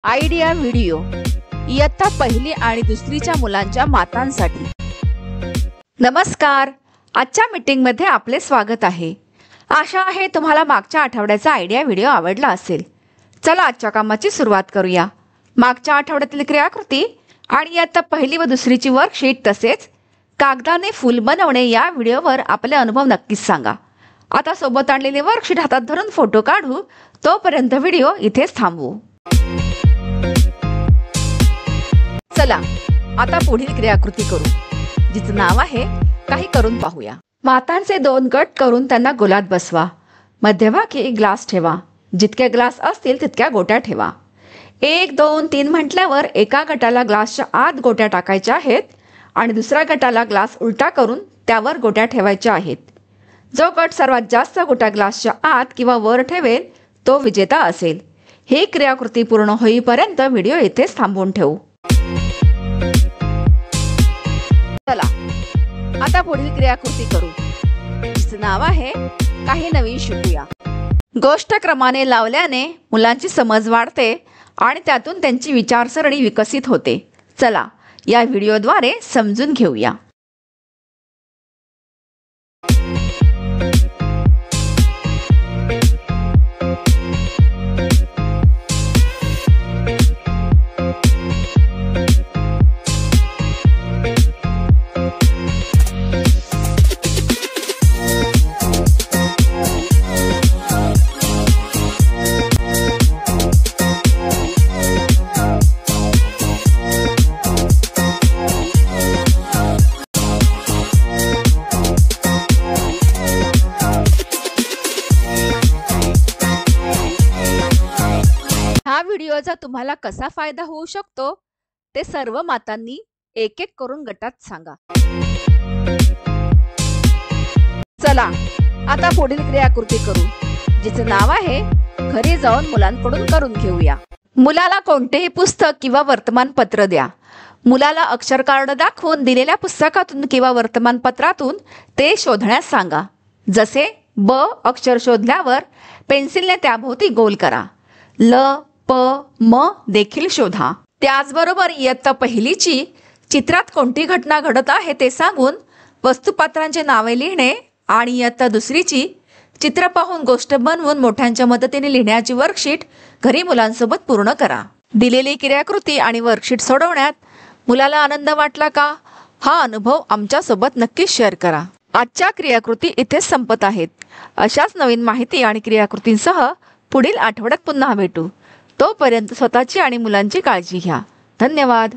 Idea video इयत्ता पहिली आणि दुसरीच्या मुलांच्या मातांसाठी। नमस्कार, आजच्या मीटिंग मध्ये आपले स्वागत आहे। आशा आहे तुम्हाला मागच्या आठवड्याचा आयडिया व्हिडिओ आवडला असेल। चला आजच्या कामाची सुरुवात करूया। मागच्या आठवड्यातील क्रियाकृती आणि इयत्ता पहिली व दुसरीची वर्कशीट तसेच कागदाने फूल बनवणे या व्हिडिओवर आपले अनुभव नक्कीच सांगा। आता सोबत आणलेली वर्कशीट हातात धरून फोटो काढू, तोपर्यंत व्हिडिओ इथेच थांबवू। चला आता पुढील क्रियाकृती करू, जिचं नाव आहे काही करून पाहूया। मातांचे 2 गट करून त्यांना गोलात बसवा। मध्यभागी ग्लास ठेवा। जितके ग्लास असतील तितक्या गोट्या ठेवा। 1 2 3 म्हटल्यावर एका गटाला ग्लासच्या आत गोट्या टाकायच्या आहेत आणि दुसऱ्या गटाला ग्लास उलटा करून त्यावर गोट्या ठेवायच्या आहेत। जो गट सर्वात जास्त गोट्या ग्लासच्या आत किंवा वर ठेवेल तो विजेता असेल। ही क्रियाकृती पूर्ण होईपर्यंत व्हिडिओ इथेच थांबवून ठेवू। चला आता पुढील क्रियाकृती करू, जिचं नाव आहे काही नवीन शिकूया। गोष्ट क्रमाने लावल्याने मुलांची समज वाढते आणि त्यातून त्यांची विचारसरणी विकसित होते। चला या व्हिडिओद्वारे समजून घेऊया। हा व्हिडिओचा तुम्हाला कसा फायदा होऊ शकतो ते सर्व मातांनी एक एक करून गटात सांगा। चला आता पुढील क्रियाकृती करू, जिचं नाव आहे घरी जाऊन मुलांकडून करून घेऊया। मुलाला कोणतेही पुस्तक किंवा वर्तमानपत्र द्या। मुलाला अक्षर कार्ड दाखवून दिलेल्या पुस्तकातून किंवा वर्तमानपत्रातून ते शोधण्यास सांगा। जसे ब अक्षर शोधल्यावर पेन्सिलने त्याभोवती गोल करा। ल प म देखील शोधा। त्याचबरोबर इयत्ता पहिलीची चित्रात कोणती घटना घडत आहे ते सांगून वस्तुपात्रांचे नावे लिहिणे आणि इयत्ता दुसरीची चित्र पाहून गोष्ट बनवून मोठ्यांच्या मदतीने लिहिण्याची वर्कशीट घरी मुलांसोबत पूर्ण करा। दिलेली क्रियाकृती आणि वर्कशीट सोडवण्यात मुलाला आनंद वाटला का? हा अनुभव आमच्यासोबत नक्कीच शेअर करा। आजच्या क्रियाकृती इथेच संपत आहेत। अशाच नवीन माहिती आणि क्रियाकृतींसह पुढील आठवड्यात पुन्हा भेटू। तोपर्यंत स्वतःची आणि मुलांची काळजी घ्या। धन्यवाद।